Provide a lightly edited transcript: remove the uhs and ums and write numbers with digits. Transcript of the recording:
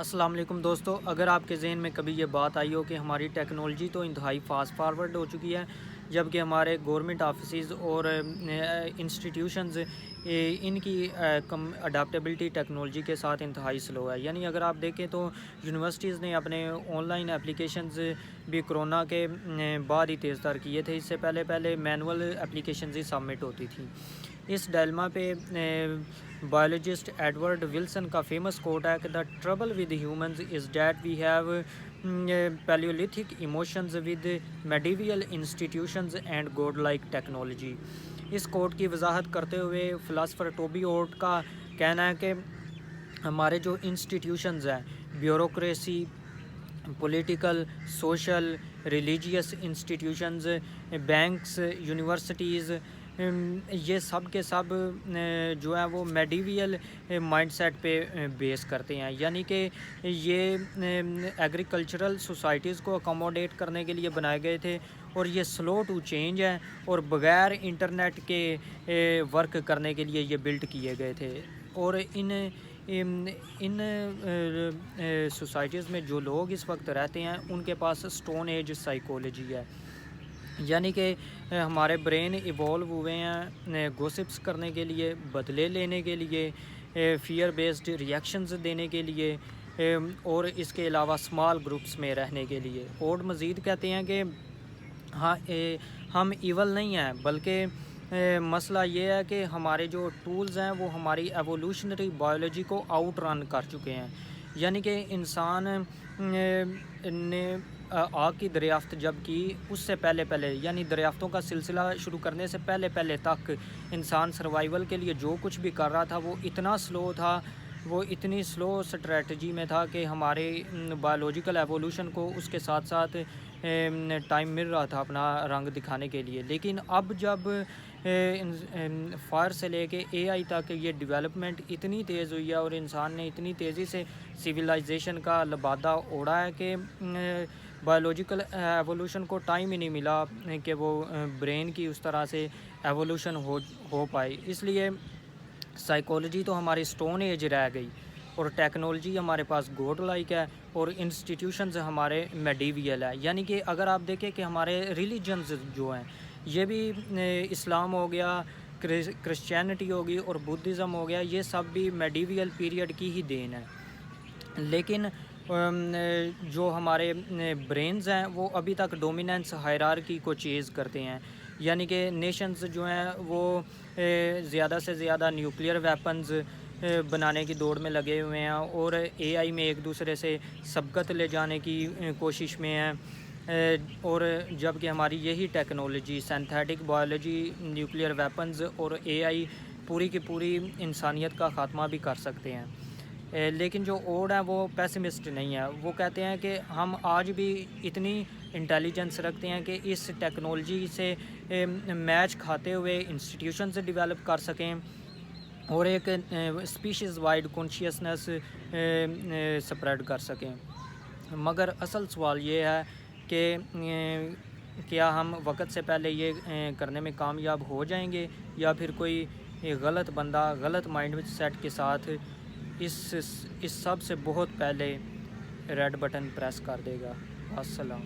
السلام علیکم دوستو، اگر آپ کے ذہن میں کبھی یہ بات آئی ہو کہ ہماری ٹیکنالوجی تو انتہائی فاسٹ فارورڈ ہو چکی ہے، جبکہ ہمارے گورنمنٹ آفیسز اور انسٹیٹیوشنز ان کی اڈاپٹیبلٹی ٹیکنالوجی کے ساتھ انتہائی سلو ہے. یعنی اگر آپ دیکھیں تو یونیورسٹیز نے اپنے آن لائن اپلیکیشنز بھی کرونا کے بعد ہی تیز تر کیے تھے. اس سے پہلے مینول اپلیکیشنز ہی سبمٹ ہوتی تھیں. اس ڈائلما پہ بایولوجسٹ ایڈورڈ ولسن کا فیمس کوٹ ہے کہ the trouble with humans is that we have palaeolithic emotions with medieval institutions and god like technology. اس کوٹ کی وضاحت کرتے ہوئے فلاسفر ٹوبی اوٹ کا کہنا ہے کہ ہمارے جو انسٹیٹیوشنز ہیں، bureaucracy, political, social, religious institutions, banks, universities, یہ سب کے سب جو ہے وہ میڈیویل مائنڈ سیٹ پہ بیس کرتے ہیں. یعنی کہ یہ ایگریکلچرل سوسائٹیز کو اکوموڈیٹ کرنے کے لیے بنائے گئے تھے، اور یہ سلو ٹو چینج ہیں اور بغیر انٹرنیٹ کے ورک کرنے کے لیے یہ بلڈ کیے گئے تھے. اور ان سوسائٹیز میں جو لوگ اس وقت رہتے ہیں ان کے پاس سٹون ایج سائیکولوجی ہے. یعنی کہ ہمارے برین ایوالو ہوئے ہیں گوسپس کرنے کے لیے، بدلے لینے کے لیے، فیئر بیسڈ ریئیکشنز دینے کے لیے، اور اس کے علاوہ اسمال گروپس میں رہنے کے لیے. اور مزید کہتے ہیں کہ ہاں ہم ایول نہیں ہیں، بلکہ مسئلہ یہ ہے کہ ہمارے جو ٹولز ہیں وہ ہماری ایوولوشنری بایولوجی کو آؤٹ رن کر چکے ہیں. یعنی کہ انسان نے آگ کی دریافت جب کی، اس سے پہلے یعنی دریافتوں کا سلسلہ شروع کرنے سے پہلے تک انسان سروائیول کے لیے جو کچھ بھی کر رہا تھا وہ اتنا سلو تھا، وہ اتنی سلو اسٹریٹجی میں تھا کہ ہمارے بایولوجیکل ایوولوشن کو اس کے ساتھ ساتھ ٹائم مل رہا تھا اپنا رنگ دکھانے کے لیے. لیکن اب جب فائر سے لے کے اے آئی تک یہ ڈیولپمنٹ اتنی تیز ہوئی ہے اور انسان نے اتنی تیزی سے سویلائزیشن کا لبادہ اوڑھا ہے کہ بایولوجیکل ایوولوشن کو ٹائم ہی نہیں ملا کہ وہ برین کی اس طرح سے ایوولوشن ہو پائے. اس لیے سائیکولوجی تو ہماری سٹون ایج رہ گئی، اور ٹیکنالوجی ہمارے پاس گوڈ لائک ہے، اور انسٹیٹیوشنز ہمارے میڈیویل ہے. یعنی کہ اگر آپ دیکھیں کہ ہمارے ریلیجنز جو ہیں، یہ بھی اسلام ہو گیا، کرسچینٹی ہوگی اور بدھزم ہو گیا، یہ سب بھی میڈیویل پیریڈ کی ہی دین ہے. لیکن جو ہمارے برینز ہیں وہ ابھی تک ڈومیننس ہائرارکی کو چیز کرتے ہیں. یعنی کہ نیشنز جو ہیں وہ زیادہ سے زیادہ نیوکلیئر ویپنز بنانے کی دوڑ میں لگے ہوئے ہیں، اور اے آئی میں ایک دوسرے سے سبقت لے جانے کی کوشش میں ہیں. اور جب کہ ہماری یہی technology, synthetic biology, nuclear weapons اور اے آئی پوری کی پوری انسانیت کا خاتمہ بھی کر سکتے ہیں. لیکن جو اوڈ ہیں وہ پیسمسٹ نہیں ہیں. وہ کہتے ہیں کہ ہم آج بھی اتنی انٹیلیجنس رکھتے ہیں کہ اس ٹیکنالوجی سے میچ کھاتے ہوئے انسٹیٹیوشنز ڈیولپ کر سکیں اور ایک اسپیشیز وائڈ کانشیسنس سپریڈ کر سکیں. مگر اصل سوال یہ ہے کہ کیا ہم وقت سے پہلے یہ کرنے میں کامیاب ہو جائیں گے، یا پھر کوئی غلط بندہ غلط مائنڈ سیٹ کے ساتھ اس سب سے بہت پہلے ریڈ بٹن پریس کر دے گا. السلام.